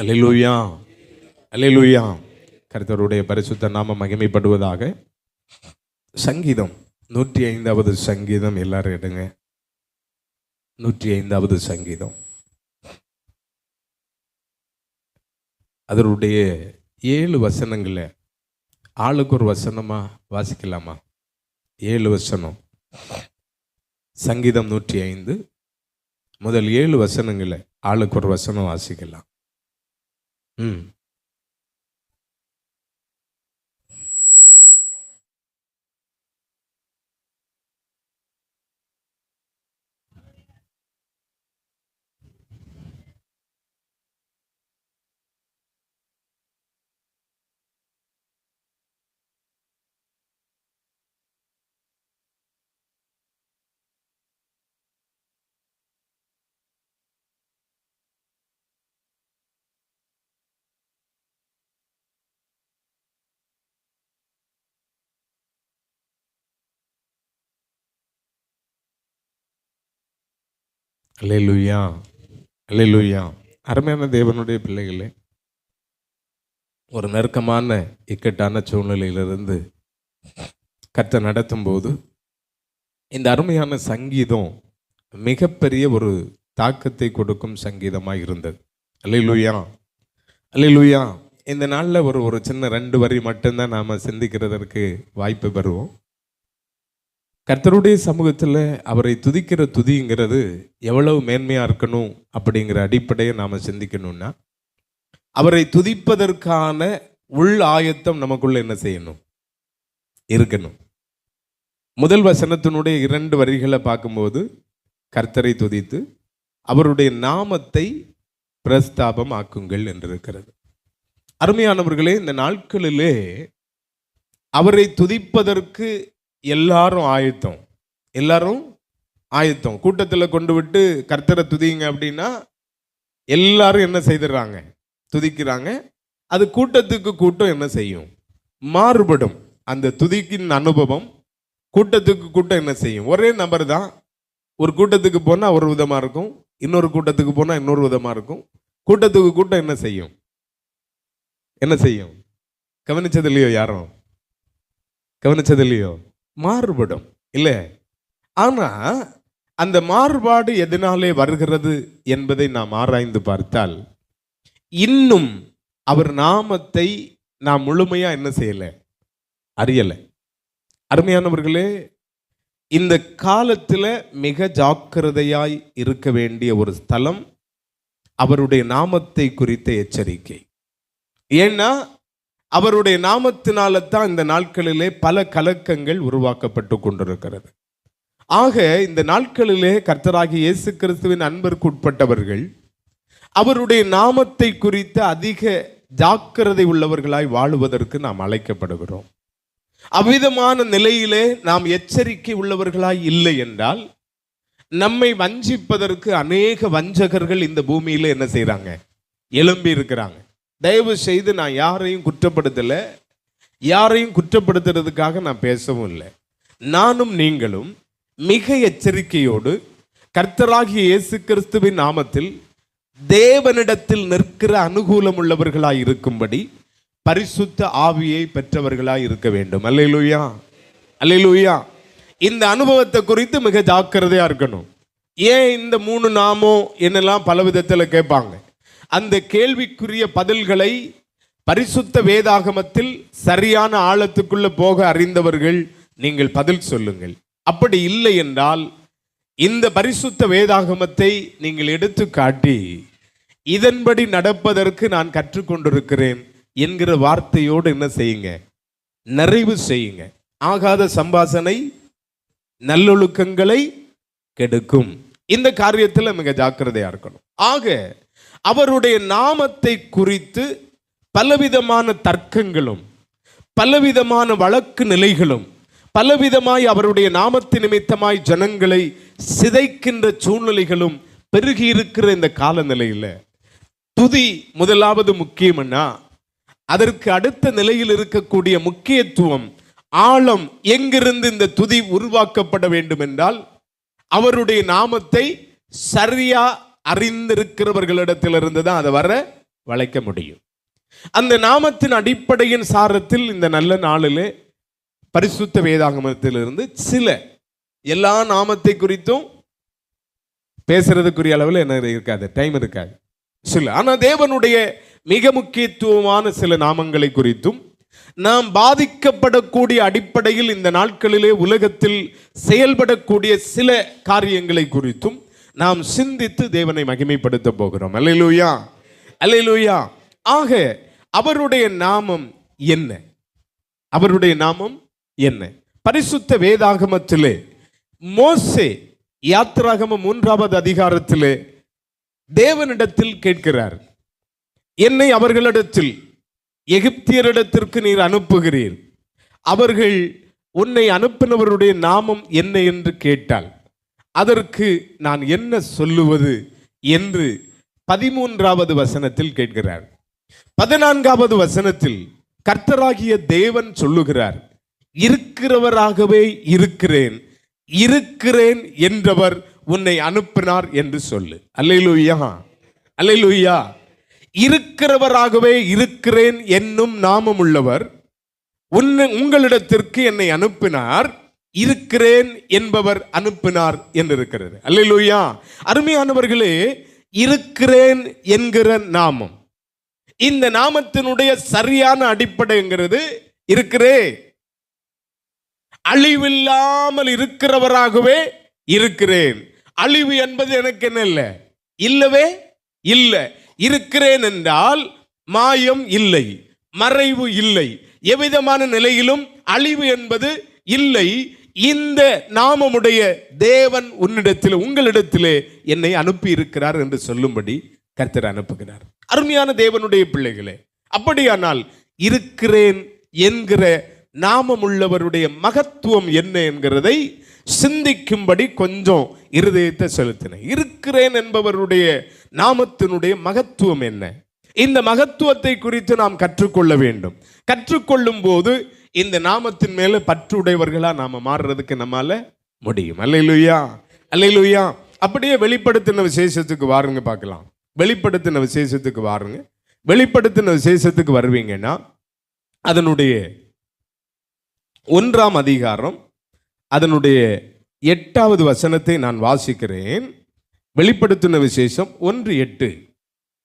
அல்லேலூயா, அல்லேலூயா. கர்த்தருடைய பரிசுத்த நாமம் மகிமைப்படுவதாக. சங்கீதம் 105வது சங்கீதம் எல்லாரும் எடுங்க. 105வது சங்கீதம். அதனுடைய 7 வசனங்களை ஆளுக்கு ஒரு வசனமா வாசிக்கலாமா? 7 வசனம். சங்கீதம் 105 முதல் 7 வசனங்களை ஆளுக்கு ஒரு வசனம் வாசிக்கலாம். அல்லேலூயா, அல்லேலூயா. அருமையான தேவனுடைய பிள்ளைகளே, ஒரு நெருக்கமான இக்கட்டான சூழ்நிலையிலிருந்து கர்த்தர் நடத்தும் போது இந்த அருமையான சங்கீதம் மிகப்பெரிய ஒரு தாக்கத்தை கொடுக்கும் சங்கீதமாக இருந்தது. அல்லேலூயா, அல்லேலூயா. இந்த நாளில் ஒரு சின்ன 2 வரி மட்டும்தான் நாம் சிந்திக்கிறதற்கு வாய்ப்பு பெறுவோம். கர்த்தருடைய சமூகத்தில் அவரை துதிக்கிற துதிங்கிறது எவ்வளவு மேன்மையாக இருக்கணும் அப்படிங்கிற அடிப்படையை நாம் சிந்திக்கணும்னா, அவரை துதிப்பதற்கான உள் ஆயத்தம் நமக்குள்ள என்ன செய்யணும்? இருக்கணும். முதல் வசனத்தினுடைய 2 வரிகளை பார்க்கும்போது கர்த்தரை துதித்து அவருடைய நாமத்தை பிரஸ்தாபம் ஆக்குங்கள் என்று இருக்கிறது. அருமையானவர்களே, இந்த நாட்களிலே அவரை துதிப்பதற்கு எல்லாரும் ஆயத்தம். கூட்டத்தில் கொண்டு விட்டு கர்த்தரை துதிங்க அப்படின்னா எல்லாரும் என்ன செய்துறாங்க? துதிக்கிறாங்க. அது கூட்டத்துக்கு கூட்டம் என்ன செய்யும்? மாறுபடும். அந்த துதிக்கின் அனுபவம் கூட்டத்துக்கு கூட்டம் என்ன செய்யும்? ஒரே நபர் தான். ஒரு கூட்டத்துக்கு போனால் ஒரு விதமாக இருக்கும், இன்னொரு கூட்டத்துக்கு போனால் இன்னொரு விதமாக இருக்கும். கூட்டத்துக்கு கூட்டம் என்ன செய்யும்? கவனிச்சது இல்லையோ? யாரும் கவனிச்சது இல்லையோ? மாறுபடும் இல்லை. ஆனால் அந்த மாறுபாடு எதனாலே வருகிறது என்பதை நாம் ஆராய்ந்து பார்த்தால், இன்னும் அவர் நாமத்தை நாம் முழுமையாக என்ன செய்யலை? அறியலை. அருமையானவர்களே, இந்த காலத்தில் மிக ஜாக்கிரதையாய் இருக்க வேண்டிய ஒரு ஸ்தலம் அவருடைய நாமத்தை குறித்த எச்சரிக்கை. ஏன்னா அவருடைய நாமத்தினால தான் இந்த நாட்களிலே பல கலக்கங்கள் உருவாக்கப்பட்டு கொண்டிருக்கிறது. ஆக இந்த நாட்களிலே கர்த்தராகிய இயேசு கிறிஸ்துவின் அன்பிற்கு உட்பட்டவர்கள் அவருடைய நாமத்தை குறித்த அதிக ஜாக்கிரதை உள்ளவர்களாய் வாழுவதற்கு நாம் அழைக்கப்படுகிறோம். அவ்விதமான நிலையிலே நாம் எச்சரிக்கை உள்ளவர்களாய் இல்லை என்றால் நம்மை வஞ்சிப்பதற்கு அநேக வஞ்சகர்கள் இந்த பூமியில என்ன செய்யறாங்க? எழும்பி இருக்கிறாங்க. தயவு செய்து நான் யாரையும் குற்றப்படுத்தலை, யாரையும் குற்றப்படுத்துறதுக்காக நான் பேசவும் இல்லை. நானும் நீங்களும் மிக எச்சரிக்கையோடு கர்த்தராகிய இயேசு கிறிஸ்துவின் நாமத்தில் தேவனிடத்தில் நிற்கிற அனுகூலம் உள்ளவர்களாய் இருக்கும்படி பரிசுத்த ஆவியை பெற்றவர்களாய் இருக்க வேண்டும். அல்லேலூயா, அல்லேலூயா. இந்த அனுபவத்தை குறித்து மிக ஜாக்கிரதையா இருக்கணும். ஏன் இந்த 3 நாமம் என்னெல்லாம் பல விதத்தில் கேட்பாங்க. அந்த கேள்விக்குரிய பதில்களை பரிசுத்த வேதாகமத்தில் சரியான ஆழத்துக்குள்ள போக அறிந்தவர்கள் நீங்கள் பதில் சொல்லுங்கள். அப்படி இல்லை என்றால் இந்த பரிசுத்த வேதாகமத்தை நீங்கள் எடுத்து காட்டி இதன்படி நடப்பதற்கு நான் கற்றுக்கொண்டிருக்கிறேன் என்கிற வார்த்தையோடு என்ன செய்யுங்க? நிறைவு செய்யுங்க. ஆகாத சம்பாசனை நல்லொழுக்கங்களை கெடுக்கும். இந்த காரியத்தில் மிக ஜாக்கிரதையா இருக்கணும். ஆக அவருடைய நாமத்தை குறித்து பலவிதமான தர்க்கங்களும் பலவிதமான வழக்கு நிலைகளும் பலவிதமாய் அவருடைய நாமத்து நிமித்தமாய் ஜனங்களை சிதைக்கின்ற சூழ்நிலைகளும் பெருகி இருக்கிற இந்த கால நிலையில் துதி முதலாவது முக்கியம்னா, அதற்கு அடுத்த நிலையில் இருக்கக்கூடிய முக்கியத்துவம் ஆழம் எங்கிருந்து இந்த துதி உருவாக்கப்பட வேண்டும் என்றால் அவருடைய நாமத்தை சரியா அறிந்திருக்கிறவர்களிடத்திலிருந்து தான் அதை வர வளைக்க முடியும். அந்த நாமத்தின் அடிப்படையின் சாரத்தில் இந்த நல்ல நாளிலே பரிசுத்த வேதாகமத்திலிருந்து சில, எல்லா நாமத்தை குறித்தும் பேசுறதுக்குரிய அளவில் என்ன இருக்காது, டைம் இருக்காது சில. ஆனால் தேவனுடைய மிக முக்கியத்துவமான சில நாமங்களை குறித்தும் நாம் பாதிக்கப்படக்கூடிய அடிப்படையில் இந்த நாட்களிலே உலகத்தில் செயல்படக்கூடிய சில காரியங்களை குறித்தும் நாம் சிந்தித்து தேவனை மகிமைப்படுத்த போகிறோம். அல்லேலூயா, அல்லேலூயா. ஆக அவருடைய நாமம் என்ன? அவருடைய நாமம் என்ன? பரிசுத்த வேதாகமத்திலே மோசே யாத்திராகமம் 3வது அதிகாரத்திலே தேவனிடத்தில் கேட்கிறார், என்னை அவர்களிடத்தில் எகிப்தியரிடத்திற்கு நீர் அனுப்புகிறீர், அவர்கள் உன்னை அனுப்பினவருடைய நாமம் என்ன என்று கேட்டால் அதற்கு நான் என்ன சொல்லுவது என்று 13வது வசனத்தில் கேட்கிறார். 14வது வசனத்தில் கர்த்தராகிய தேவன் சொல்லுகிறார், இருக்கிறவராகவே இருக்கிறேன், இருக்கிறேன் என்றவர் உன்னை அனுப்பினார் என்று சொல்லு. அல்லேலூயா, அல்லேலூயா. இருக்கிறவராகவே இருக்கிறேன் என்னும் நாமம் உள்ளவர் உங்களிடத்திற்கு என்னை அனுப்பினார், இருக்கிறேன் என்பவர் அனுப்பினார் என்று இருக்கிறது. அல்லேலூயா. அருமையானவர்களே, இருக்கிறேன் என்கிற நாமம், இந்த நாமத்தினுடைய சரியான அடிப்படைங்கிறது இருக்கிறேன், அழிவில்லாமல் இருக்கிறவராகவே இருக்கிறேன். அழிவு என்பது எனக்கு என்ன இல்லை, இல்லவே இல்லை. இருக்கிறேன் என்றால் மாயம் இல்லை, மறைவு இல்லை, எவ்விதமான நிலையிலும் அழிவு என்பது இல்லை. இந்த நாமமுடைய தேவன் உன்னிடத்தில், உங்களிடத்திலே என்னை அனுப்பி இருக்கிறார் என்று சொல்லும்படி கர்த்தர் அனுப்புகிறார். அருமையான தேவனுடைய பிள்ளைகளே, அப்படியானால் இருக்கிறேன் என்கிற நாமமுள்ளவருடைய மகத்துவம் என்ன என்கிறதை சிந்திக்கும்படி கொஞ்சம் இருதயத்தை செலுத்தினேன். இருக்கிறேன் என்பவருடைய நாமத்தினுடைய மகத்துவம் என்ன? இந்த மகத்துவத்தை குறித்து நாம் கற்றுக்கொள்ள வேண்டும். கற்றுக்கொள்ளும் போது இந்த நாமத்தின் மேல பற்றுடையவர்களா நாம மாறுறதுக்கு நம்மால முடியும். அல்லேலூயா, அல்லேலூயா. அப்படியே வெளிப்படுத்தின விசேஷத்துக்கு வாருங்க பார்க்கலாம். வெளிப்படுத்தின விசேஷத்துக்கு வாருங்க. வெளிப்படுத்தின விசேஷத்துக்கு வருவீங்கன்னா அதனுடைய 1ஆம் அதிகாரம் அதனுடைய 8வது வசனத்தை நான் வாசிக்கிறேன். வெளிப்படுத்தின விசேஷம் 1:8.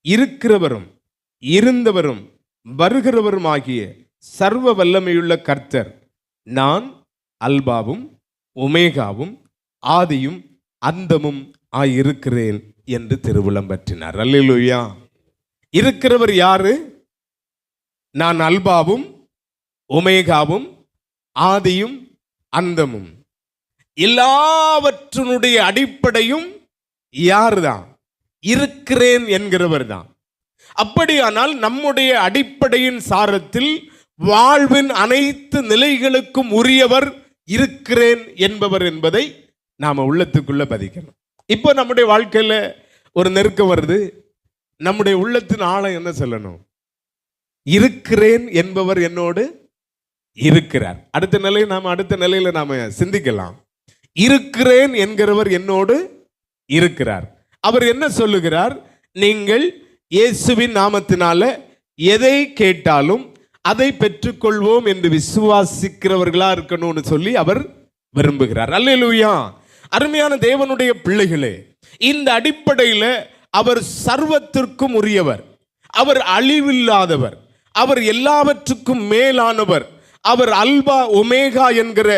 இருக்கிறவரும் இருந்தவரும் வருகிறவரும் ஆகிய சர்வ வல்லமையுள்ள கர்த்தர், நான் அல்பாவும் ஒமேகாவும் ஆதியும் அந்தமும் ஆயிருக்கிறேன் என்று திருவுளம் பற்றினார். அல்லேலூயா. இருக்கிறவர் யாரு? நான் அல்பாவும் ஒமேகாவும் ஆதியும் அந்தமும். எல்லாவற்றினுடைய அடிப்படையும் யாருதான்? இருக்கிறேன் என்கிறவர் தான். அப்படியானால் நம்முடைய அடிப்படையின் சாரத்தில் வாழ்வின் அனைத்து நிலைகளுக்கும் உரியவர் இருக்கிறேன் என்பவர் என்பதை நாம உள்ளத்துக்குள்ள பதிக்கணும். இப்போ நம்முடைய வாழ்க்கையில ஒரு நெருக்கம் வருது, நம்முடைய உள்ளத்தின் ஆழம் என்ன சொல்லணும்? இருக்கிறேன் என்பவர் என்னோடு இருக்கிறார். அடுத்த நிலையில நாம சிந்திக்கலாம். இருக்கிறேன் என்கிறவர் என்னோடு இருக்கிறார். அவர் என்ன சொல்லுகிறார்? நீங்கள் இயேசுவின் நாமத்தினால எதை கேட்டாலும் அதை பெற்றுக்கொள்வோம் என்று விசுவாசிக்கிறவர்களா இருக்கணும்னு சொல்லி அவர் விரும்புகிறார். அல்லேலூயா. அருமையான தேவனுடைய பிள்ளைகளே, இந்த அடிப்படையில் அவர் சர்வத்திற்கும் உரியவர், அவர் அழிவில்லாதவர், அவர் எல்லாவற்றுக்கும் மேலானவர், அவர் அல்பா ஒமேகா என்கிற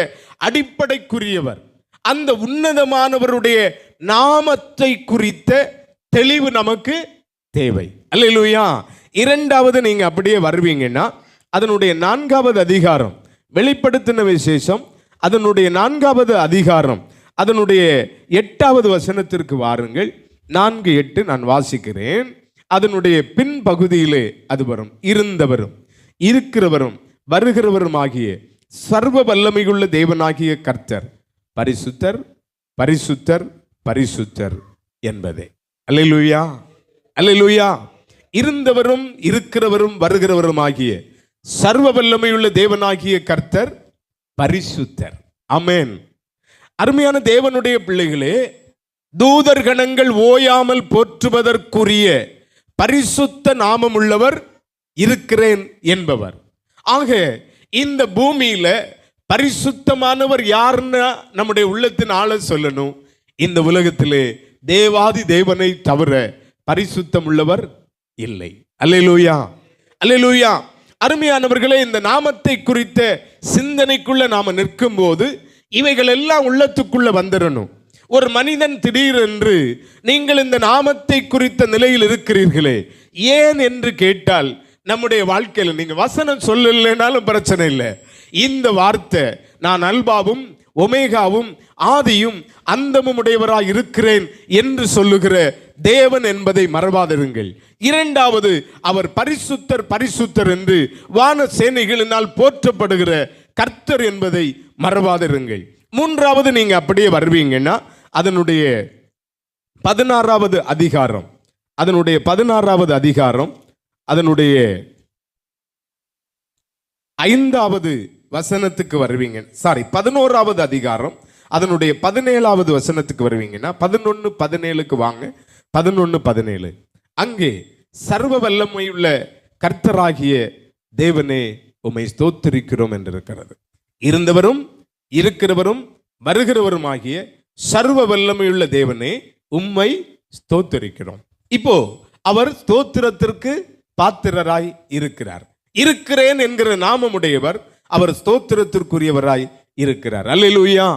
அடிப்படைக்குரியவர். அந்த உன்னதமானவருடைய நாமத்தை குறித்த தெளிவு நமக்கு தேவை. அல்லேலூயா. 2வது நீங்க அப்படியே வருவீங்கன்னா அதனுடைய 4வது அதிகாரம், வெளிப்படுத்தின விசேஷம் அதனுடைய 4வது அதிகாரம் அதனுடைய 8வது வசனத்திற்கு வாருங்கள். 4:8 நான் வாசிக்கிறேன். அதனுடைய பின்பகுதியிலே அது வரும், இருந்தவரும் இருக்கிறவரும் வருகிறவரும் ஆகிய சர்வ வல்லமையுள்ள தேவனாகிய கர்த்தர் பரிசுத்தர், பரிசுத்தர், பரிசுத்தர் என்பதே. அல்லேலூயா, அல்லேலூயா. இருந்தவரும் இருக்கிறவரும் வருகிறவரும் ஆகிய சர்வ வல்லமையுள்ள தேவனாகிய கர்த்தர் பரிசுத்தர். ஆமென். அருமையான தேவனுடைய பிள்ளைகளே, தூதர் கணங்கள் ஓயாமல் போற்றுவதற்குரிய பரிசுத்த நாமம் உள்ளவர், இருக்கிறேன் என்பவர். ஆக இந்த பூமியில பரிசுத்தமானவர் யாருன்னு நம்முடைய உள்ளத்தின் ஆள சொல்லணும். இந்த உலகத்திலே தேவாதி தேவனை தவிர பரிசுத்தம் உள்ளவர் இல்லை. அல்லேலூயா, அல்லேலூயா. அருமையானவர்களே, இந்த நாமத்தை குறித்த சிந்தனைக்குள்ள நாம நிற்கும் போது இவைகள் எல்லாம் உள்ளத்துக்குள்ள வந்துடணும். ஒரு மனிதன் திடீரென்று நீங்கள் இந்த நாமத்தை குறித்த நிலையில் இருக்கிறீர்களே ஏன் என்று கேட்டால், நம்முடைய வாழ்க்கையில் நீங்க வசனம் சொல்லலைனாலும் பிரச்சனை இல்லை, இந்த வார்த்தை நான் அல்பாவும் ஒமேகாவும் ஆதியும் அந்தமும் உடையவராய் இருக்கிறேன் என்று சொல்லுகிற தேவன் என்பதை மறவாதிருங்கள். இரண்டாவது, அவர் பரிசுத்தர் பரிசுத்தர் என்று வான சேனைகளினால் போற்றப்படுகிற கர்த்தர் என்பதை மறவாதிருங்கள். மூன்றாவது, நீங்க அப்படியே வருவீங்கன்னா அதனுடைய 16வது அதிகாரம், அதனுடைய 16வது அதிகாரம், அதனுடைய 5வது வசனத்துக்கு வருவீங்க. 11வது அதிகாரம் அதனுடைய 17வது வசனத்துக்கு வருவீங்கன்னா 11:17க்கு வாங்க. 11:17 அங்கே சர்வ வல்லமையுள்ள கர்த்தராகிய தேவனே உம்மை ஸ்தோத்திரிக்கிறோம் என்று இருக்கிறது. இருந்தவரும் இருக்கிறவரும் வருகிறவருமாகிய சர்வ வல்லமையுள்ள தேவனே உம்மை ஸ்தோத்திரிக்கிறோம். இப்போ அவர் ஸ்தோத்திரத்திற்கு பாத்திரராய் இருக்கிறார். இருக்கிறேன் என்கிற நாமமுடையவர், அவர் ஸ்தோத்திரத்திற்குரியவராய் இருக்கிறார். அல்லேலூயா.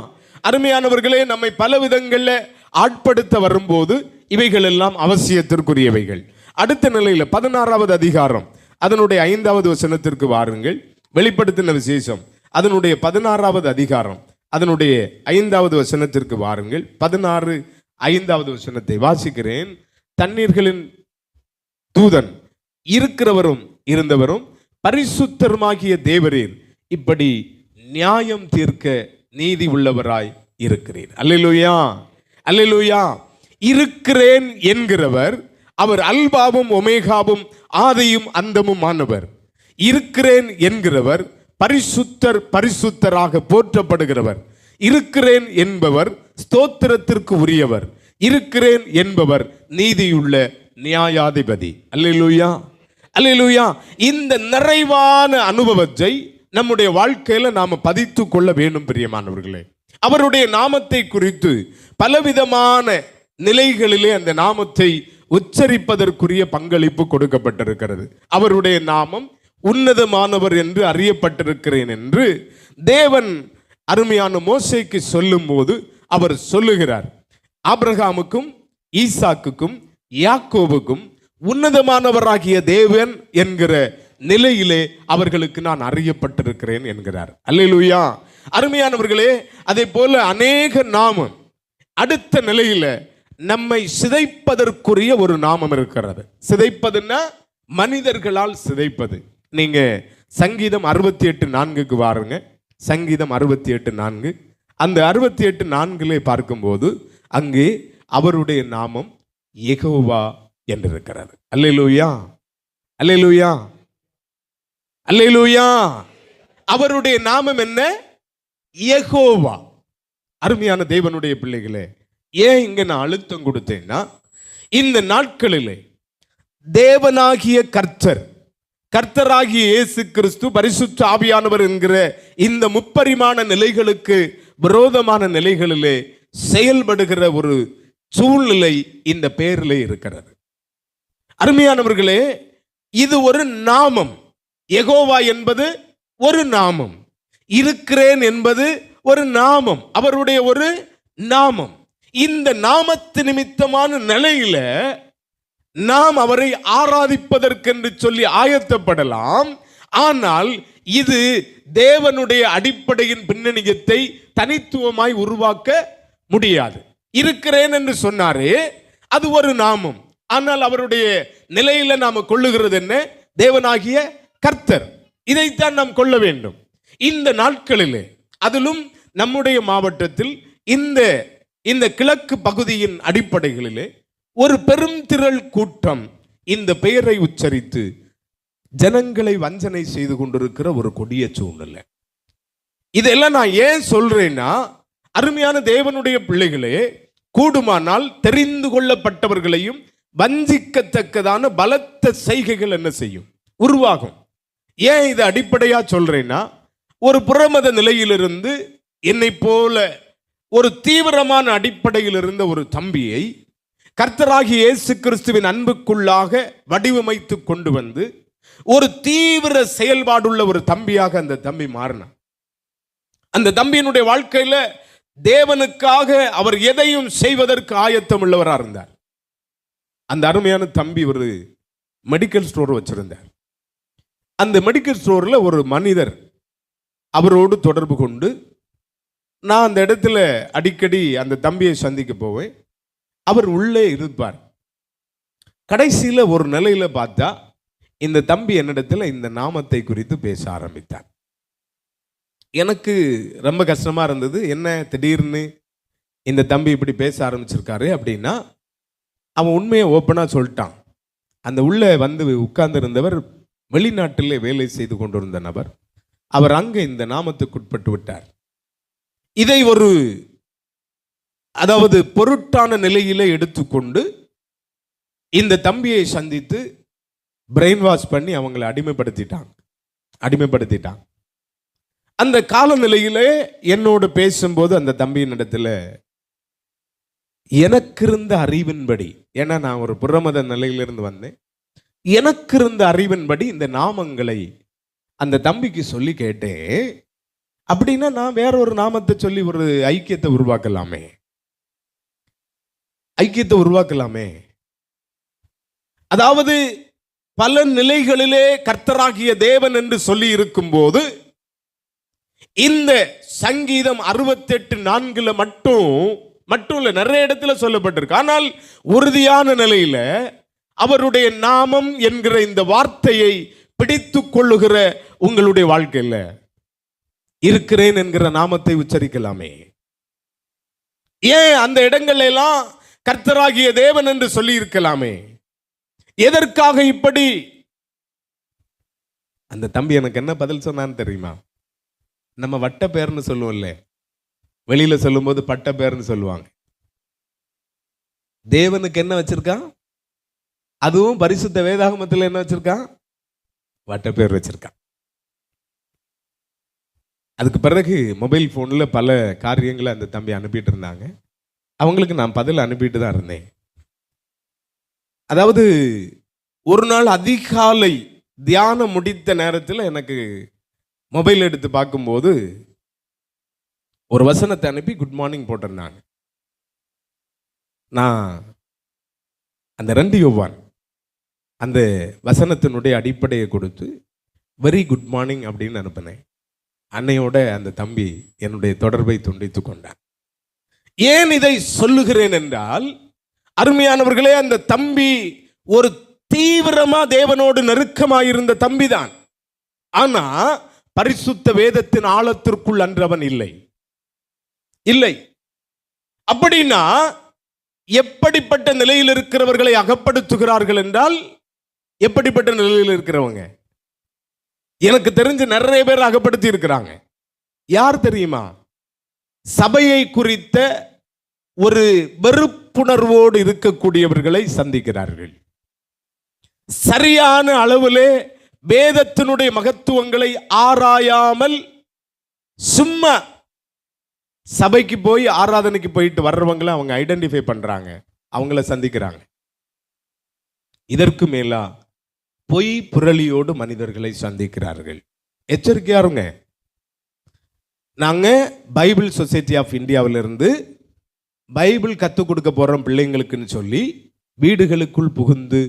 அருமையானவர்களே, நம்மை பல விதங்களில் ஆட்படுத்த வரும்போது இவைகள் எல்லாம் அவசியத்திற்குரியவைகள். அடுத்த நிலையில் 16வது அதிகாரம் அதனுடைய 5வது வசனத்திற்கு வாருங்கள். வெளிப்படுத்தின விசேஷம் அதனுடைய 16வது அதிகாரம் அதனுடைய 5வது வசனத்திற்கு வாருங்கள். 16:5வது வசனத்தை வாசிக்கிறேன். தண்ணீர்களின் தூதன், இருக்கிறவரும் இருந்தவரும் பரிசுத்தருமாகிய தேவரீர் இப்படி நியாயம் தீர்க்க நீதி உள்ளவராய் இருக்கிறீர். அல்லேலூயா, அல்லேலூயா. இருக்கிறேன் என்கிறவர் அவர் அல்பாவும் ஒமேகாவும் ஆதியும் அந்தமும் ஆனவர். இருக்கிறேன் என்கிறவர் பரிசுத்தர் பரிசுத்தராக போற்றப்படுகிறவர். இருக்கிறேன் என்பவர் ஸ்தோத்திரத்திற்கு உரியவர். இருக்கிறேன் என்பவர் நீதியுள்ள நியாயாதிபதி. அல்லேலூயா, அல்லேலூயா. இந்த நிறைவான அனுபவத்தை நம்முடைய வாழ்க்கையில நாம பதித்து கொள்ள வேண்டும் பிரியமானவர்களே. அவருடைய நாமத்தை குறித்து பலவிதமான நிலைகளிலே அந்த நாமத்தை உச்சரிப்பதற்குரிய பங்களிப்பு கொடுக்கப்பட்டிருக்கிறது. அவருடைய நாமம் உன்னதமானவர் என்று அறியப்பட்டிருக்கிறேன் என்று தேவன் அருமையான மோசேக்கு சொல்லும் போது அவர் சொல்லுகிறார், ஆபிரகாமுக்கும் ஈசாக்குக்கும் யாக்கோபுக்கும் உன்னதமானவராகிய தேவன் என்கிற நிலையிலே அவர்களுக்கு நான் அறியப்பட்டிருக்கிறேன் என்கிறார். அல்லேலூயா. அருமையானவர்களே, அதே போல அநேக நாமம் அடுத்த நிலையில நம்மை சிதைப்பதற்குரிய ஒரு நாமம் இருக்கிறது. சிதைப்பதுன்னா மனிதர்களால் சிதைப்பது. நீங்க சங்கீதம் 68:4க்கு வாருங்க. சங்கீதம் 68:4. அந்த 68:4 பார்க்கும்போது அங்கே அவருடைய நாமம் யெகோவா என்றிருக்கிறது. அல்லேலூயா, அல்லேலூயா, அல்லேலூயா. அவருடைய நாமம் என்ன? யெகோவா. அருமையான தேவனுடைய பிள்ளைகளே, ஏன் இங்க நான் அழுத்தம் கொடுத்தேன்னா, இந்த நாட்களிலே தேவனாகிய கர்த்தர், கர்த்தராகிய இயேசு கிறிஸ்து, பரிசுத்த ஆவியானவர் என்கிற இந்த முப்பரிமாண நிலைகளுக்கு விரோதமான நிலைகளிலே செயல்படுகிற ஒரு சூழ்நிலை இந்த பெயரிலே இருக்கிறது. அருமையானவர்களே, இது ஒரு நாமம். யெகோவா என்பது ஒரு நாமம். இருக்கிறேன் என்பது ஒரு நாமம், அவருடைய ஒரு நாமம். இந்த நாமத்து நிமித்தமான நிலையில நாம் அவரை ஆராதிப்பதற்கென்று சொல்லி ஆயத்தப்படலாம். ஆனால் இது தேவனுடைய அடிப்படையின் பின்னணியத்தை தனித்துவமாய் உருவாக்க முடியாது. இருக்கிறேன் என்று சொன்னாரே, அது ஒரு நாமம். ஆனால் அவருடைய நிலையில நாம் கொள்ளுகிறது என்ன? தேவனாகிய கர்த்தர். இதைத்தான் நாம் கொள்ள வேண்டும் இந்த நாட்களிலே. அதிலும் நம்முடைய மாவட்டத்தில் இந்த கிழக்கு பகுதியின் அடிப்படைகளிலே ஒரு பெரும் திரள் கூட்டம் இந்த பெயரை உச்சரித்து ஜனங்களை வஞ்சனை செய்து கொண்டிருக்கிற ஒரு கொடிய சூழ்நிலை. இதெல்லாம் நான் ஏன் சொல்றேன்னா, அருமையான தேவனுடைய பிள்ளைகளே, கூடுமானால் தெரிந்து கொள்ளப்பட்டவர்களையும் வஞ்சிக்கத்தக்கதான பலத்த செய்கைகள் என்ன செய்யும்? உருவாகும். ஏன் இதை அடிப்படையா சொல்றேன்னா, ஒரு புறமத நிலையிலிருந்து என்னை போல ஒரு தீவிரமான அடிப்படையில் இருந்த ஒரு தம்பியை கர்த்தராகிய இயேசு கிறிஸ்துவின் அன்புக்குள்ளாக வடிவமைத்து கொண்டு வந்து ஒரு தீவிர செயல்பாடுள்ள ஒரு தம்பியாக அந்த தம்பி மாறினார். அந்த தம்பியினுடைய வாழ்க்கையில தேவனுக்காக அவர் எதையும் செய்வதற்கு ஆயத்தம் உள்ளவராக இருந்தார். அந்த அருமையான தம்பி ஒரு மெடிக்கல் ஸ்டோர் வச்சிருந்தார். அந்த மெடிக்கல் ஸ்டோர்ல ஒரு மனிதர் அவரோடு தொடர்பு கொண்டு, நான் அந்த இடத்துல அடிக்கடி அந்த தம்பியை சந்திக்க போவேன். அவர் உள்ளே இருப்பார். கடைசியில் ஒரு நிலையில பார்த்தா இந்த தம்பி என்னிடத்துல இந்த நாமத்தை குறித்து பேச ஆரம்பித்தார். எனக்கு ரொம்ப கஷ்டமா இருந்தது. என்ன திடீர்னு இந்த தம்பி இப்படி பேச ஆரம்பிச்சிருக்காரு அப்படின்னா, அவன் உண்மையை ஓப்பனா சொல்லிட்டான். அந்த உள்ள வந்து உட்கார்ந்து இருந்தவர் வெளிநாட்டிலே வேலை செய்து கொண்டிருந்த நபர். அவர் அங்கே இந்த நாமத்துக்குட்பட்டு விட்டார். இதை ஒரு பொருட்டான நிலையிலே எடுத்துக்கொண்டு இந்த தம்பியை சந்தித்து பிரெயின் வாஷ் பண்ணி அவங்களை அடிமைப்படுத்திட்டான். அந்த காலநிலையிலே என்னோடு பேசும்போது அந்த தம்பியின் இடத்துல எனக்கு இருந்த அறிவின்படி, ஏன்னா நான் ஒரு புறமத நிலையிலிருந்து வந்தேன், எனக்கு இருந்த அறிவின்படி இந்த நாமங்களை அந்த தம்பிக்கு சொல்லி கேட்டேன். அப்படின்னா நான் வேற ஒரு நாமத்தை சொல்லி ஒரு ஐக்கியத்தை உருவாக்கலாமே. அதாவது பல நிலைகளிலே கர்த்தராகிய தேவன் என்று சொல்லி இருக்கும் போது இந்த சங்கீதம் 68:4 மட்டும் இல்ல, நிறைய இடத்துல சொல்லப்பட்டிருக்கு. ஆனால் உறுதியான நிலையில அவருடைய நாமம் என்கிற இந்த வார்த்தையை பிடித்துக் கொள்ளுகிற உங்களுடைய வாழ்க்கையில் இருக்கிறேன் என்கிற நாமத்தை உச்சரிக்கலாமே. ஏன் அந்த இடங்கள் எல்லாம் கர்த்தராகிய தேவன் என்று சொல்லி இருக்கலாமே? எதற்காக இப்படி? அந்த தம்பி எனக்கு என்ன பதில் சொன்னான்னு தெரியுமா? நம்ம வட்ட பேர்னு சொல்லுவோம்ல, வெளியில சொல்லும் போது பட்ட பேர்னு சொல்லுவாங்க. தேவனுக்கு என்ன வச்சிருக்கான்? அதுவும் பரிசுத்த வேதாகமத்தில் என்ன வச்சிருக்கான்? வட்ட பேர் வச்சிருக்கான். அதுக்கு பிறகு மொபைல் போன்ல பல காரியங்களை அந்த தம்பி அனுப்பிட்டு இருந்தாங்க. அவங்களுக்கு நான் பதில் அனுப்பிட்டு தான் இருந்தேன். அதாவது ஒரு நாள் அதிகாலை தியானம் முடித்த நேரத்தில் எனக்கு மொபைல் எடுத்து பார்க்கும்போது ஒரு வசனத்தை அனுப்பி குட் மார்னிங் போட்டிருந்தாங்க. நான் அந்த 2 யோவான் அந்த வசனத்தினுடைய அடிப்படையை கொடுத்து வெரி குட் மார்னிங் அப்படின்னு அனுப்பினேன். அன்னையோட அந்த தம்பி என்னுடைய தொடர்பை துண்டித்து கொண்டான். ஏன் இதை சொல்லுகிறேன் என்றால், அருமையானவர்களே, அந்த தம்பி ஒரு தீவிரமா தேவனோடு நெருக்கமாயிருந்த தம்பிதான். ஆனா பரிசுத்த வேதத்தின் ஆழத்திற்குள் அன்றவன் இல்லை. அப்படின்னா எப்படிப்பட்ட நிலையில் இருக்கிறவர்களை அகப்படுத்துகிறார்கள் என்றால், எப்படிப்பட்ட நிலையில் இருக்கிறவங்க? எனக்கு தெரிஞ்சு நிறைய பேர் அகப்படுத்தி இருக்கிறாங்க. யார் தெரியுமா? சபையை குறித்த ஒரு வெறுப்புணர்வோடு இருக்கக்கூடியவர்களை சந்திக்கிறார்கள். சரியான அளவிலே வேதத்தினுடைய மகத்துவங்களை ஆராயாமல் சும்மா சபைக்கு போய் ஆராதனைக்கு போயிட்டு வர்றவங்களை அவங்க ஐடென்டிஃபை பண்றாங்க, அவங்கள சந்திக்கிறாங்க. இதற்கு மேலா பொய் புரளியோடு மனிதர்களை சந்திக்கிறார்கள். எச்சரிக்கையாருங்க. நாங்க பைபிள் சொசைட்டி ஆஃப் இந்தியாவிலிருந்து பைபிள் கற்றுக் கொடுக்க போறோம் பிள்ளைங்களுக்குன்னு சொல்லி வீடுகளுக்குள் புகுந்து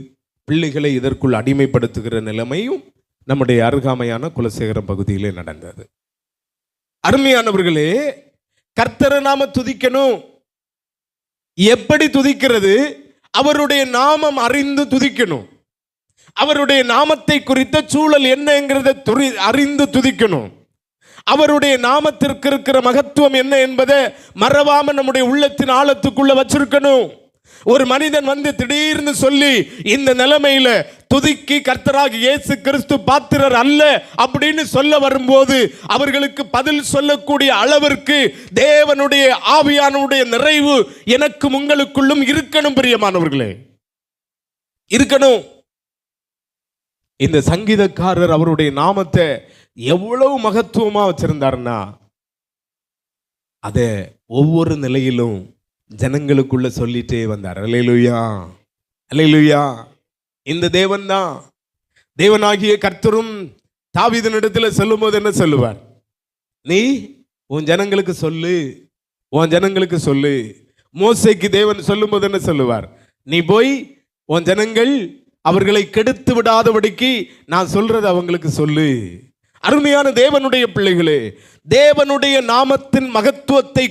பிள்ளைகளை இதற்குள் அடிமைப்படுத்துகிற நிலைமையும் நம்முடைய அருகாமையான குலசேகரம் பகுதியிலே நடந்தது. அருமையானவர்களே, கர்த்தரை நாம துதிக்கணும். எப்படி துதிக்கிறது? அவருடைய நாமம் அறிந்து துதிக்கணும். அவருடைய நாமத்தை குறித்த சூழல் என்னங்கிறத அறிந்து துதிக்கணும். அவருடைய நாமத்திற்கு இருக்கிற மகத்துவம் என்ன என்பதை மறவாம நம்முடைய உள்ளத்தின் ஆழத்துக்குள்ள வச்சிருக்கணும். ஒரு மனிதன் வந்து திடீர்னு சொல்லி இந்த நிலைமையில துதிக்கி கர்த்தராகிய இயேசு கிறிஸ்து பாத்திரர் அல்ல அப்படின்னு சொல்ல வரும்போது அவர்களுக்கு பதில் சொல்லக்கூடிய அளவிற்கு தேவனுடைய ஆவியானுடைய நிறைவு எனக்கும் உங்களுக்குள்ளும் இருக்கணும். பிரியமானவர்களே, இருக்கணும். இந்த சங்கீதக்காரர் அவருடைய நாமத்தை எவ்வளவு மகத்துவமா வச்சிருந்தாருன்னா அதை ஒவ்வொரு நிலையிலும் ஜனங்களுக்குள்ள சொல்லிட்டே வந்தார். அல்லேலூயா, அல்லேலூயா. இந்த தேவன் தான். தேவனாகிய கர்த்தரும் தாவீதினிடத்தில் சொல்லும்போது என்ன சொல்லுவார்? நீ உன் ஜனங்களுக்கு சொல்லு, உன் ஜனங்களுக்கு சொல்லு. மோசேக்கு தேவன் சொல்லும்போது என்ன சொல்லுவார்? நீ போய் உன் ஜனங்கள் அவர்களை கெடுத்து விடாதபடிக்கு நான் சொல்றது அவங்களுக்கு சொல்லு. அருமையான தேவனுடைய பிள்ளைகளே, தேவனுடைய நாமத்தின் மகத்துவத்தை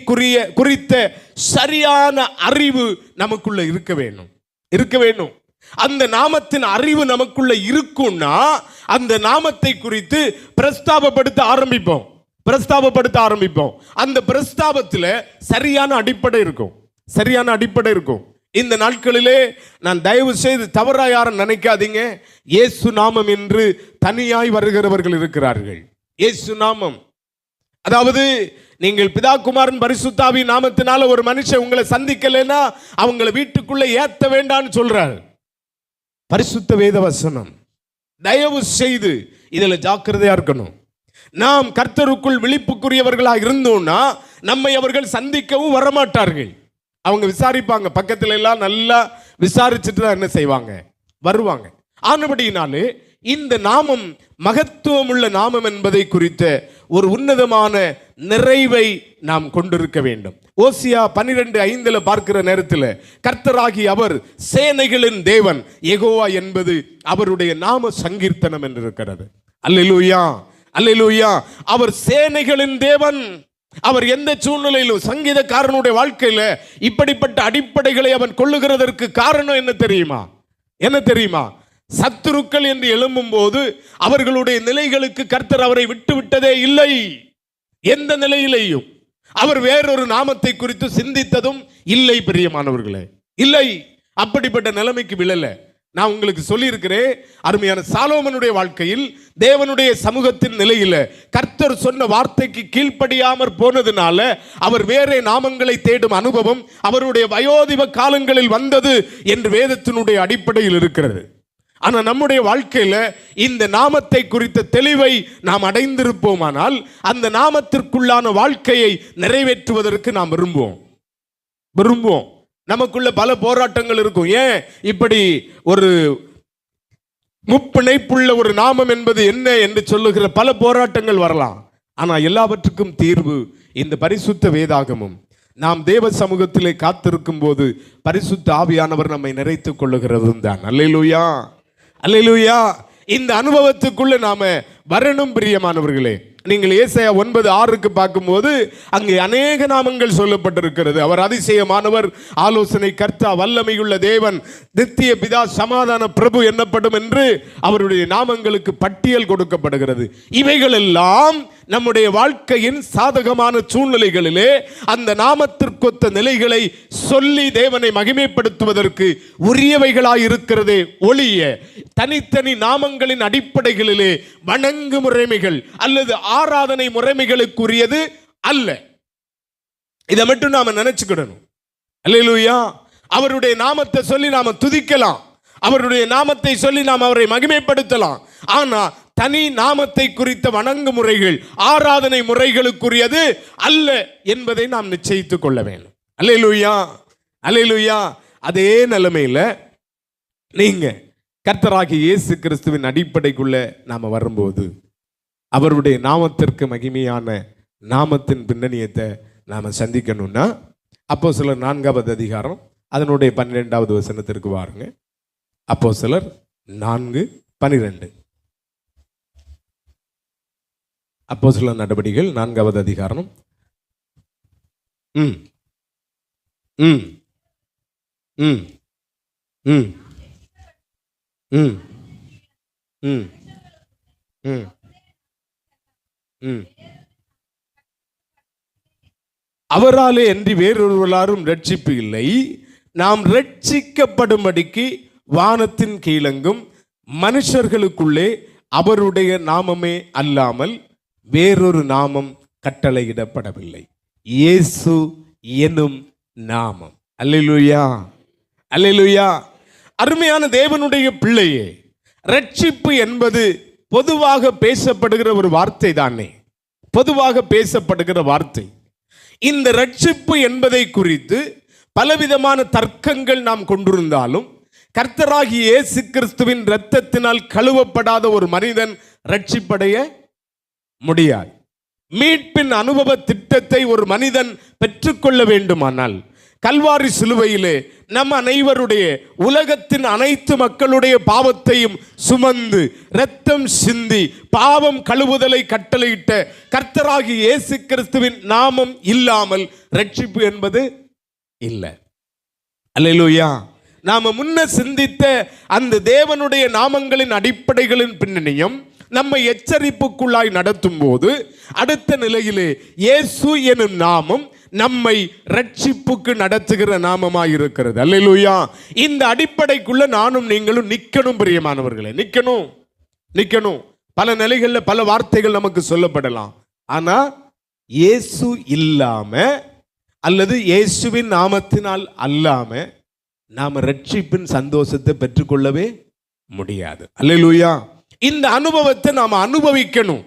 குறித்த சரியான அறிவு நமக்குள்ள இருக்க வேண்டும். அந்த நாமத்தின் அறிவு நமக்குள்ள இருக்கும்னா அந்த நாமத்தை குறித்து பிரஸ்தாபப்படுத்த ஆரம்பிப்போம். அந்த பிரஸ்தாபத்தில் சரியான அடிப்படை இருக்கும். இந்த நாட்களிலே நான் தயவு செய்து தவறா யாரும் நினைக்காதீங்க. இயேசு நாமம் என்று தனியாய் வருகிறவர்கள் இருக்கிறார்கள். இயேசு நாமம், அதாவது நீங்கள் பிதா குமாரன் பரிசுத்தாவி நாமத்தினால ஒரு மனுஷன் உங்களை சந்திக்கலைன்னா அவங்களை வீட்டுக்குள்ள ஏத்த வேண்டாம்னு சொல்றாரு பரிசுத்த வேத வசனம். தயவு செய்து இதுல ஜாக்கிரதையா இருக்கணும். நாம் கர்த்தருக்குள் விழிப்புக்குரியவர்களாக இருந்தோம்னா நம்மை அவர்கள் சந்திக்கவும் வரமாட்டார்கள். அவங்க விசாரிப்பாங்க, பக்கத்துல எல்லாம் நல்லா விசாரிச்சுட்டு தான் என்ன செய்வாங்க, வருவாங்க. ஆனபடியினாலே இந்த நாமம் மகத்துவம் உள்ள நாமம் என்பதை குறித்த ஒரு உன்னதமான நிறைவை நாம் கொண்டிருக்க வேண்டும். ஓசியா 12:5 பார்க்கிற நேரத்தில் கர்த்தராகி அவர் சேனைகளின் தேவன் யெகோவா என்பது அவருடைய நாம சங்கீர்த்தனம் என்று இருக்கிறது. அல்லேலூயா, அல்லேலூயா. அவர் சேனைகளின் தேவன். அவர் எந்த சூழ்நிலையிலும் சங்கீதக்காரனுடைய வாழ்க்கையில இப்படிப்பட்ட அடிப்படைகளை அவன் கொள்ளுகிறதற்கு காரணம் என்ன தெரியுமா? சத்துருக்கள் என்று எழும்பும் போது அவர்களுடைய நிலைகளுக்கு கர்த்தர் அவரை விட்டதே இல்லை. எந்த நிலையிலேயும் அவர் வேறொரு நாமத்தை குறித்து சிந்தித்ததும் இல்லை. பிரியமானவர்களே, இல்லை. அப்படிப்பட்ட நிலைமைக்கு விழல. நான் உங்களுக்கு சொல்லியிருக்கிறேன், அருமையான சாலோமனுடைய வாழ்க்கையில் தேவனுடைய சமூகத்தின் நிலையில கர்த்தர் சொன்ன வார்த்தைக்கு கீழ்ப்படியாமற் போனதுனால அவர் வேறே நாமங்களை தேடும் அனுபவம் அவருடைய வயோதிப காலங்களில் வந்தது என்று வேதத்தினுடைய அடிப்படையில் இருக்கிறது. ஆனா நம்முடைய வாழ்க்கையில இந்த நாமத்தை குறித்த தெளிவை நாம் அடைந்திருப்போமானால் அந்த நாமத்திற்குள்ளான வாழ்க்கையை நிறைவேற்றுவதற்கு நாம் விரும்புவோம். நமக்குள்ள பல போராட்டங்கள் இருக்கும். ஏன் இப்படி ஒரு முப்பிணைப்புள்ள ஒரு நாமம் என்பது என்ன என்று சொல்லுகிற பல போராட்டங்கள் வரலாம். ஆனா எல்லாவற்றுக்கும் தீர்வு இந்த பரிசுத்த வேதாகமும் நாம் தேவ சமூகத்திலே காத்திருக்கும் போது பரிசுத்த ஆவியானவர் நம்மை நிறைத்துக் கொள்ளுகிறதும் தான். அல்லேலூயா, அல்லேலூயா. இந்த அனுபவத்துக்குள்ள நாம வரணும் பிரியமானவர்களே. நீங்கள் ஏசாயா 9:6 பார்க்கும்போது அங்கே அநேக நாமங்கள் சொல்லப்பட்டிருக்கிறது. அவர் அதிசயமானவர், ஆலோசனை கர்த்தா, வல்லமையுள்ள தேவன், நித்திய பிதா, சமாதான பிரபு என்னப்படும் என்று அவருடைய நாமங்களுக்கு பட்டியல் கொடுக்கப்படுகிறது. இவைகள் எல்லாம் நம்முடைய வாழ்க்கையின் சாதகமான சூழ்நிலைகளிலே அந்த நாமத்திற்கொத்த நிலைகளை சொல்லி தேவனை மகிமைப்படுத்துவதற்கு உரியவைகளாய் இருக்கிறதே ஒழிய தனித்தனி நாமங்களின் அடிப்படைகளிலே வணங்கு முறைமைகள் அல்லது ஆராதனை முறைமைகளுக்குரியது அல்ல. இதை மட்டும் நாம நினைச்சுக்கிடணும். அல்லேலூயா. அவருடைய நாமத்தை சொல்லி நாம துதிக்கலாம், அவருடைய நாமத்தை சொல்லி நாம் அவரை மகிமைப்படுத்தலாம். ஆனா தனி நாமத்தை குறித்த வணங்கு முறைகள், ஆராதனை முறைகளுக்குரியது அல்ல என்பதை நாம் நிச்சயித்துக் கொள்ள வேண்டும். அல்லேலூயா, அல்லேலூயா. அதே நிலைமையில நீங்க கர்த்தராகிய இயேசு கிறிஸ்துவின் அடிப்படைக்குள்ள நாம வரும்போது அவருடைய நாமத்திற்கு மகிமையான நாமத்தின் பின்னணியத்தை நாம சந்திக்கணும்னா அப்போஸ்தலர் 4வது அதிகாரம் அதனுடைய 12வது வசனத்திற்கு வாருங்க. அப்போஸ்தலர் 4:12. அப்போஸ்தலர் நடபடிகள் 4வது அதிகாரம். ம் ம் ம் ம் ம் ம் ம் ம் அவராலே அன்றி வேறொருவராலும் ரட்சிப்பு இல்லை. நாம் ரட்சிக்கப்படும்படிக்கு வானத்தின் கீழெங்கும் மனுஷர்களுக்குள்ளே அவருடைய நாமமே அல்லாமல் வேறொரு நாமம் கட்டளையிடப்படவில்லை. இயேசு எனும் நாமம். அல்லேலூயா, அல்லேலூயா. அருமையான தேவனுடைய பிள்ளையே, ரட்சிப்பு என்பது பொதுவாக பேசப்படுகிற ஒரு வார்த்தை தானே, பொதுவாக பேசப்படுகிற வார்த்தை. இந்த ரட்சிப்பு என்பதை குறித்து பலவிதமான தர்க்கங்கள் நாம் கொண்டிருந்தாலும், கர்த்தராகிய இயேசு கிறிஸ்துவின் இரத்தத்தினால் கழுவப்படாத ஒரு மனிதன் ரட்சிப்படைய முடியாது. மீட்பின் அனுபவ திட்டத்தை ஒரு மனிதன் பெற்றுக்கொள்ள வேண்டுமானால் கல்வாரி சிலுவையிலே நம் அனைவருடைய, உலகத்தின் அனைத்து மக்களுடைய பாவத்தையும் சுமந்து இரத்தம் சிந்தி பாவம் கழுவுதலை கட்டளையிட்ட கர்த்தராகிய இயேசு கிறிஸ்துவின் நாமம் இல்லாமல் ரட்சிப்பு என்பது இல்லை. அல்லேலூயா. நாம முன்ன சிந்தித்த அந்த தேவனுடைய நாமங்களின் அடிப்படைகளின் பின்னணியும் நம்மை எச்சரிப்புக்குள்ளாய் நடத்தும் போது அடுத்த நிலையிலே இயேசு எனும் நாமம் நம்மை ரட்சிப்புக்கு நடத்துகிற நாமமாய் இருக்கிறது. அல்லேலூயா. இந்த அடிப்படைக்குள்ள நானும் நீங்களும் நிக்கணும் பிரியமானவர்களே, நிக்கணும். பல நிலைகளில் பல வார்த்தைகள் நமக்கு சொல்லப்படலாம். ஆனா இயேசு இல்லாம அல்லது இயேசுவின் நாமத்தினால் அல்லாம நாம ரட்சிப்பின் சந்தோஷத்தை பெற்றுக்கொள்ளவே முடியாது. அல்லேலூயா. இந்த அனுபவத்தை நாம அனுபவிக்கணும்.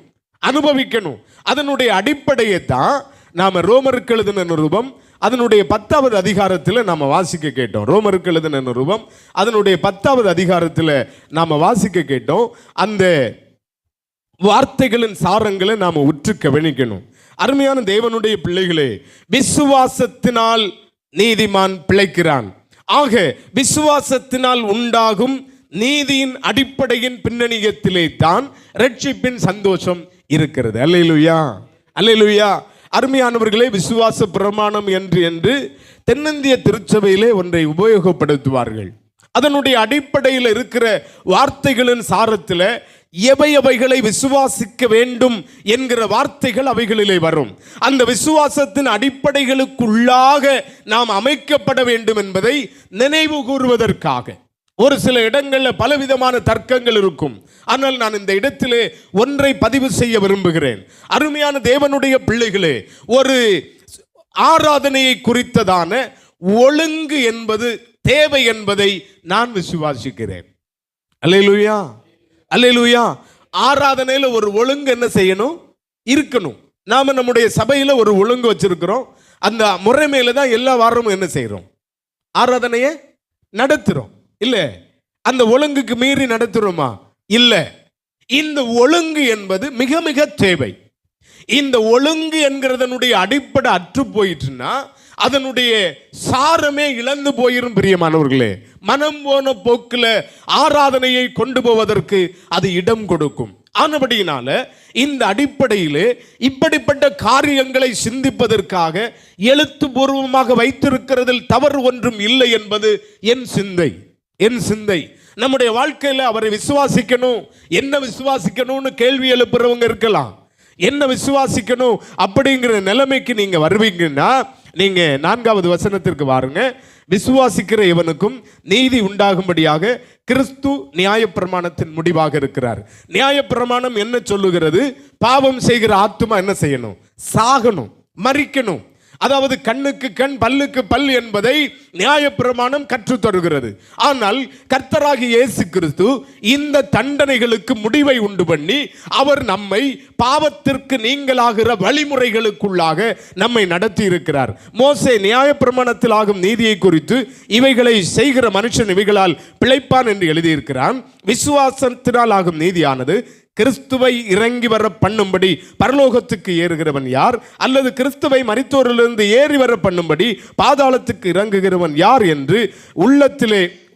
அதனுடைய அடிப்படையை தான் நாம ரோமருக்கு எழுதின நிருபம் அதனுடைய 10வது அதிகாரத்தில் நாம வாசிக்க கேட்டோம். ரோமருக்கு எழுதின நிருபம் அதனுடைய 10வது அதிகாரத்தில் நாம வாசிக்க கேட்டோம். அந்த வார்த்தைகளின் சாரங்களை நாம உற்று கவனிக்கணும். அருமையான தேவனுடைய பிள்ளைகளே, விசுவாசத்தினால் நீதிமான் பிழைக்கிறான். ஆக விசுவாசத்தினால் உண்டாகும் நீதியின் அடிப்படையின் பின்னணியத்திலே தான் ரட்சிப்பின் சந்தோஷம் இருக்கிறது. அல்லேலூயா, அல்லேலூயா. அருமையானவர்களே, விசுவாச பிரமாணம் என்று தென்னிந்திய திருச்சபையிலே ஒன்றை உபயோகப்படுத்துவார்கள். அதனுடைய அடிப்படையில் இருக்கிற வார்த்தைகளின் சாரத்தில் எவைகளை விசுவாசிக்க வேண்டும் என்கிற வார்த்தைகள் அவைகளிலே வரும். அந்த விசுவாசத்தின் அடிப்படைகளுக்குள்ளாக நாம் அமைக்கப்பட வேண்டும் என்பதை நினைவு கூறுவதற்காக ஒரு சில இடங்களில் பலவிதமான தர்க்கங்கள் இருக்கும். ஆனால் நான் இந்த இடத்திலே ஒன்றை பதிவு செய்ய விரும்புகிறேன். அருமையான தேவனுடைய பிள்ளைகளே, ஒரு ஆராதனையை குறித்ததான ஒழுங்கு என்பது தேவை என்பதை நான் விசுவாசிக்கிறேன். அல்லேலூயா, அல்லேலூயா. ஆராதனையில் ஒரு ஒழுங்கு என்ன செய்யணும்? இருக்கணும். நாம நம்முடைய சபையில் ஒரு ஒழுங்கு வச்சிருக்கிறோம். அந்த முறை மேல தான் எல்லா வாரமும் என்ன செய்யறோம்? ஆராதனையை நடத்துறோம். இல்ல, அந்த ஒழுங்குக்கு மீறி நடத்துறோமா? இல்ல. இந்த ஒழுங்கு என்பது மிக மிக தேவை. இந்த ஒழுங்கு என்கிறதனுடைய அடிப்படை அற்று போயிட்டுன்னா அதனுடைய சாரமே இழந்து போயிரும் பிரியமானவர்களே. மனம் போன போக்கில் ஆராதனையை கொண்டு போவதற்கு அது இடம் கொடுக்கும். ஆனபடியினால இந்த அடிப்படையிலே இப்படிப்பட்ட காரியங்களை சிந்திப்பதற்காக எழுத்துப்பூர்வமாக வைத்திருக்கிறதில் தவறு ஒன்றும் இல்லை என்பது என் சிந்தை. நம்முடைய வாழ்க்கையில் அவரை விசுவாசிக்கணும். என்ன விசுவாசிக்கணும்னு கேள்வி எழுப்புறவங்க இருக்கலாம். என்ன விசுவாசிக்கணும் அப்படிங்கிற நிலைமைக்கு நீங்க வருவீங்கன்னா நீங்க 4வது வசனத்திற்கு வாருங்க. விசுவாசிக்கிற இவனுக்கும் நீதி உண்டாகும்படியாக கிறிஸ்து நியாயப்பிரமாணத்தின் முடிவாக இருக்கிறார். நியாயப்பிரமாணம் என்ன சொல்லுகிறது? பாவம் செய்கிற ஆத்துமா என்ன செய்யணும்? சாகணும், மரிக்கணும். அதாவது கண்ணுக்கு கண் பல்லுக்கு பல் என்பதை நியாயப்பிரமாணம் கற்றுத் தருகிறது. ஆனால் கர்த்தராகிய இயேசு கிறிஸ்து இந்த தண்டனைகளுக்கு முடிவை உண்டு பண்ணி அவர் நம்மை பாவத்திற்கு நீங்களாகிற வழிமுறைகளுக்குள்ளாக நம்மை நடத்தி இருக்கிறார். மோசே நியாயப்பிரமாணத்தில் ஆகும் நீதியை குறித்து இவைகளை செய்கிற மனுஷன் இவைகளால் பிழைப்பான் என்று எழுதியிருக்கிறான். விசுவாசத்தினால் ஆகும் நீதியானது கிறிஸ்துவை இறங்கி வர பண்ணும்படி பரலோகத்துக்கு ஏறுகிறவன் யார்? அல்லது கிறிஸ்துவை மரித்தோரிலிருந்து ஏறி வர பண்ணும்படி பாதாளத்துக்கு இறங்குகிறவன் யார் என்று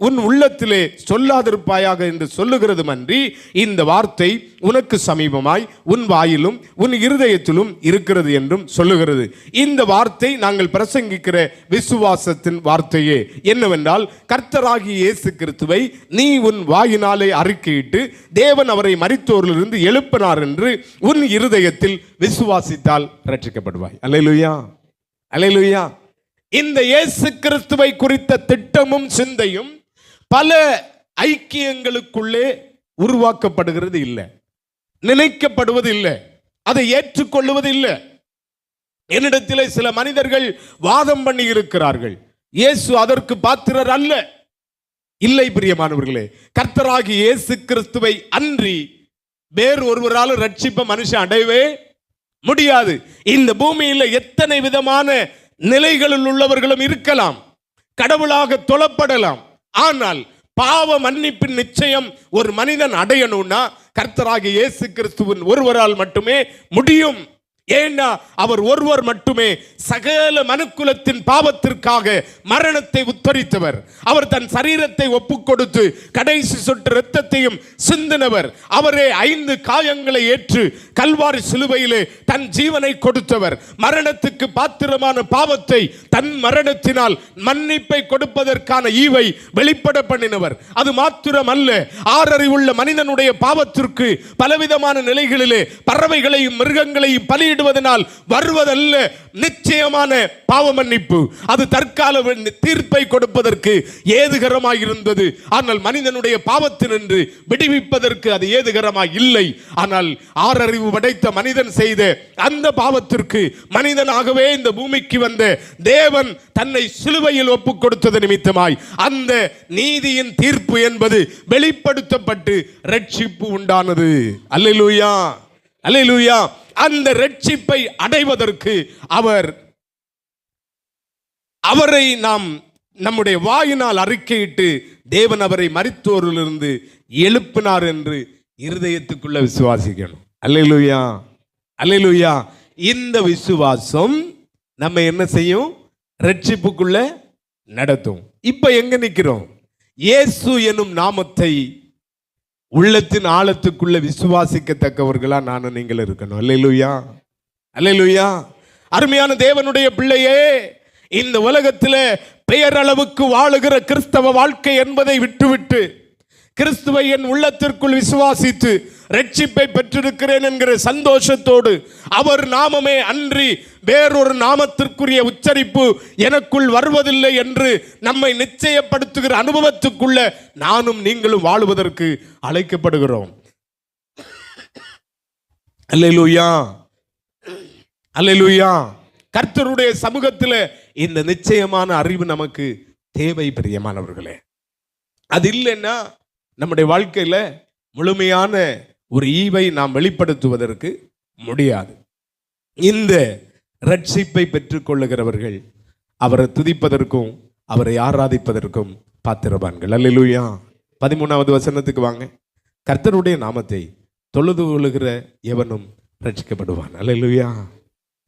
உன் உள்ளத்திலே சொல்லாதிருப்பாயாக என்று சொல்லுகிறது அன்றி இந்த வார்த்தை உனக்கு சமீபமாய் உன் வாயிலும் உன் இருதயத்திலும் இருக்கிறது என்றும் சொல்லுகிறது. இந்த வார்த்தை நாங்கள் பிரசங்கிக்கிற விசுவாசத்தின் வார்த்தையே. என்னவென்றால் கர்த்தராகிய இயேசு கிறிஸ்துவை நீ உன் வாயினாலே அறிக்கையிட்டு தேவன் அவரை மரித்தோரிலிருந்து எழுப்பினார் என்று உன் இருதயத்தில் விசுவாசித்தால் ரட்சிக்கப்படுவாய். அல்லேலூயா, அல்லேலூயா. இந்த இயேசு கிறிஸ்துவை குறித்த திட்டமும் சிந்தையும் பல ஐக்கியங்களுக்குள்ளே உருவாக்கப்படுகிறது இல்லை, நினைக்கப்படுவது இல்லை, அதை ஏற்றுக்கொள்வது இல்லை. என்னிடத்திலே சில மனிதர்கள் வாதம் பண்ணி இருக்கிறார்கள். இயேசு அதற்கு பாத்திரர் அல்ல. இல்லை பிரியமானவர்களே. கர்த்தராகிய இயேசு கிறிஸ்துவை அன்றி வேறு ஒருவரால் ரட்சிப்பை மனுஷன் அடையவே முடியாது. இந்த பூமியில் எத்தனை விதமான நிலைகளில் உள்ளவர்களும் இருக்கலாம், கடவுளாக தொழப்படலாம். ஆனால் பாவ மன்னிப்பின் நிச்சயம் ஒரு மனிதன் அடையணும்னா கர்த்தராகிய இயேசு கிறிஸ்துவின் ஒருவரால் மட்டுமே முடியும். ஏன்னா அவர் ஒருவர் மட்டுமே சகல மனுக்குலத்தின் பாவத்திற்காக மரணத்தை உத்தரித்தவர். அவர் தன் சரீரத்தை ஒப்புக் கொடுத்து கடைசி சொட்டு இரத்தத்தையும் சிந்தினவர். அவரே 5 காயங்களை ஏற்று கல்வாரி சிலுவையிலே தன் ஜீவனை கொடுத்தவர். மரணத்துக்கு பாத்திரமான பாவத்தை தன் மரணத்தினால் மன்னிப்பை கொடுப்பதற்கான ஈவை வெளிப்பட பண்ணினவர். அது மாத்திரமல்ல, ஆறறிவுள்ள மனிதனுடைய பாவத்திற்கு பலவிதமான நிலைகளிலே பறவைகளையும் மிருகங்களையும் பலியிடுவதனால் வருவதல்ல நிச்சயமான பாவ மன்னிப்பு. அது தற்கால தீர்ப்பை கொடுப்பதற்கு ஏதுகரமாய் இருந்தது. ஆனால் மனிதனுடைய பாவத்தினின்று விடுவிப்பதற்கு அது ஏதுகரமாய் இல்லை. ஆனால் ஆறறிவு படைத்த மனிதன் செய்த அந்த பாவத்திற்கு மனிதனாகவே இந்த பூமிக்கு வந்த தேவன் தன்னை சிலுவையில் ஒப்புக் கொடுத்தது நிமித்தமாய் அந்த நீதியின் தீர்ப்பு என்பது வெளிப்படுத்தப்பட்டு ரட்சிப்பு உண்டானது. அல்லேலூயா, அல்லேலூயா. அந்த ரட்சிப்பை அடைவதற்கு அவரை நாம் நம்முடைய வாயினால் அறிக்கையிட்டு தேவன் அவரை மரித்தோரிலிருந்து எழுப்பினார் என்று இருதயத்துக்குள்ள விசுவாசிக்கணும். அல்லேலூயா, அல்லேலூயா. இந்த விசுவாசம் நம்ம என்ன செய்யும்? ரட்சிப்புக்குள்ள நடத்தும். இப்ப எங்க நிக்கிறோம்? இயேசு எனும் நாமத்தை உள்ளத்தின் ஆழத்துக்குள்ள விசுவாசிக்கத்தக்கவர்களா நானும் நீங்கள் இருக்கணும். அல்லேலூயா, அல்லேலூயா. அருமையான தேவனுடைய பிள்ளையே, இந்த உலகத்தில் பெயரளவுக்கு வாழுகிற கிறிஸ்தவ வாழ்க்கை என்பதை விட்டுவிட்டு கிறிஸ்துவை என் உள்ளத்திற்குள் விசுவாசித்து ரட்சிப்பை பெற்றிருக்கிறேன் என்கிற சந்தோஷத்தோடு அவர் நாமமே அன்றி வேறொரு நாமத்திற்குரிய உச்சரிப்பு எனக்குள் வருவதில்லை என்று நம்மை நிச்சயப்படுத்துகிற அனுபவத்துக்குள்ள நானும் நீங்களும் வாழுவதற்கு அழைக்கப்படுகிறோம். அல்லேலூயா, அல்லேலூயா. கர்த்தருடைய சமூகத்தில் இந்த நிச்சயமான அறிவு நமக்கு தேவை பிரியமானவர்களே. அது இல்லைன்னா நம்முடைய வாழ்க்கையில முழுமையான ஒரு ஈவை நாம் வெளிப்படுத்துவதற்கு முடியாது. இந்த ரட்சிப்பை பெற்றுக்கொள்ளுகிறவர்கள் அவரை துதிப்பதற்கும் அவரை ஆராதிப்பதற்கும் பாத்திரவான்கள். அல்லேலூயா. 13வது வசனத்துக்கு வாங்க. கர்த்தருடைய நாமத்தை தொழுது கொள்ளுகிற எவனும் ரட்சிக்கப்படுவான். அல்லேலூயா,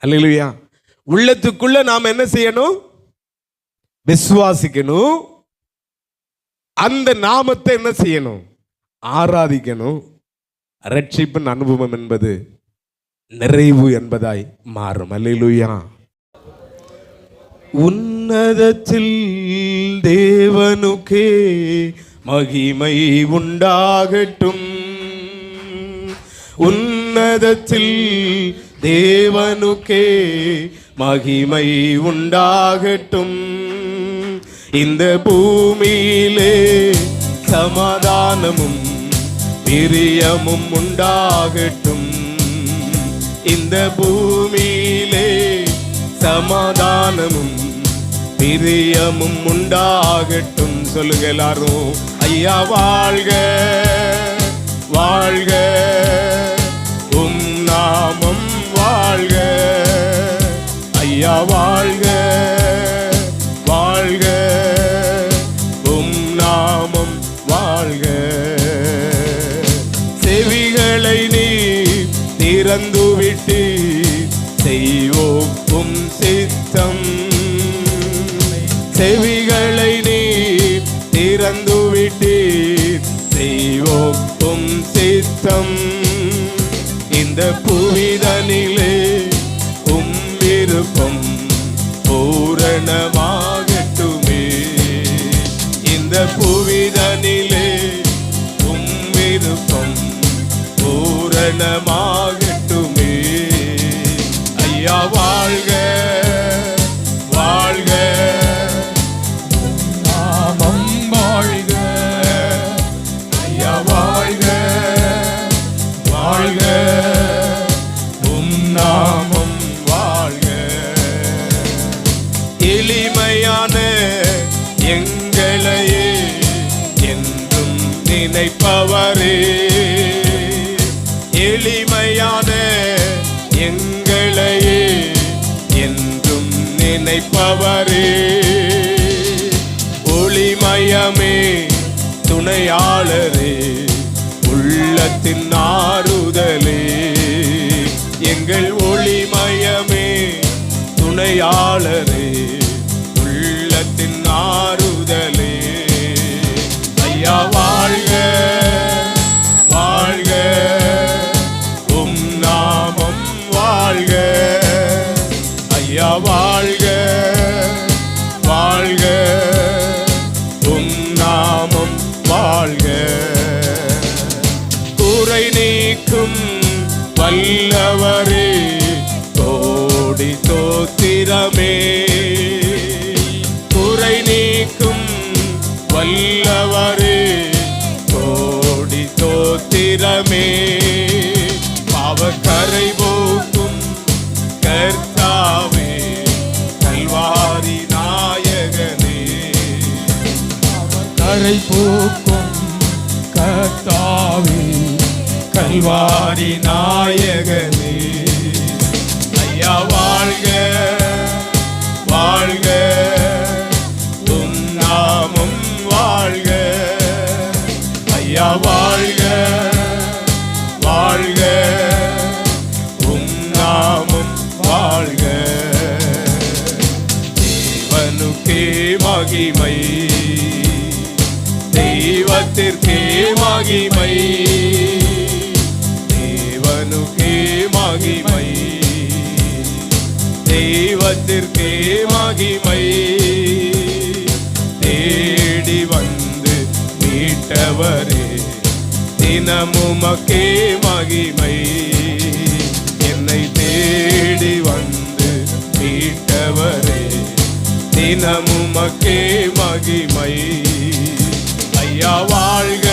அல்லேலூயா. உள்ளத்துக்குள்ள நாம் என்ன செய்யணும்? விசுவாசிக்கணும். அந்த நாமத்தை என்ன செய்யணும்? ஆராதிக்கணும். ரட்சிப்பின் அனுபவம் என்பது நிறைவு என்பதாய் மாறும். அல்லேலூயா. உன்னதத்தில் தேவனுக்கே மகிமை உண்டாகட்டும். உன்னதத்தில் தேவனுக்கே மகிமை உண்டாகட்டும். இந்த பூமியிலே சமாதானமும் பிரியமும் உண்டாகட்டும். இந்த பூமியிலே சமாதானமும் பிரியமும் உண்டாகட்டும். சொல்லுங்க எல்லாரும். ஐயா வாழ்க, வாழ்க, உம் நாமம் வாழ்க. ஐயா வாழ்க, வாழ்க, உம் நாமம் வாழ்க. செவிகளை நீ திறந்து விட்டு செய்வோம் உம் சித்தம். செவிகளை நீ திறந்து விட்டு செய்வோம் உம் சித்தம். இந்த புவிதனிலே உம் விருப்பம் பூரணமாகட்டுமே. இந்த புவிதனிலே உம் விருப்பம் பூரணமாகட்டுமே. ஐயா வாழ்க, வாழ்க, நாமம் வாழ்க. ஐயா வாழ்க, வாழ்க, உம் நாமம் வாழ்க. எளிமையான எங்களையே நினைப்பவரே, ஒளிமயமே துணையாளரே, உள்ளத்தின் ஆறுதலே, எங்கள் ஒளிமயமே துணையாளரே, உள்ளத்தின் ஆறுதலே. ஐயா வாழ்க வாழ்க, உம் நாமம் வாழ்க. ஐயா வாழ்க வாழ்க, உம் நாமம் வாழ்க. குறை நீக்கும் வல்லவரே, கோடி தோத்திரமே. குறை நீக்கும் வல்லவரே, கோடி தோத்திரமே. பாவக்கரை போக்கும் கர்த்தாவே, கல்வாரி நாயகனே. கரை போக்கும் கர்த்தாவே, கல்வாரி நாயகனே. ஐயா வாழ்க வாழ்க, உம் நாமம் வாழ்க. ஐயா வாழ்க வாழ்க, உம் நாமம் வாழ்க. தேவனுக்கே மகிமை, தெய்வத்திற்கே மகிமை, தேவனுக்கே மகிமை, தெய்வத்திற்கே மகிமை. தேடி வந்து மீட்டவரே, தினமுமக்கே மகிமை. என்னை தேடி வந்து மீட்டவரே, தினமுமக்கே மகிமை. ஐயா வாழ்க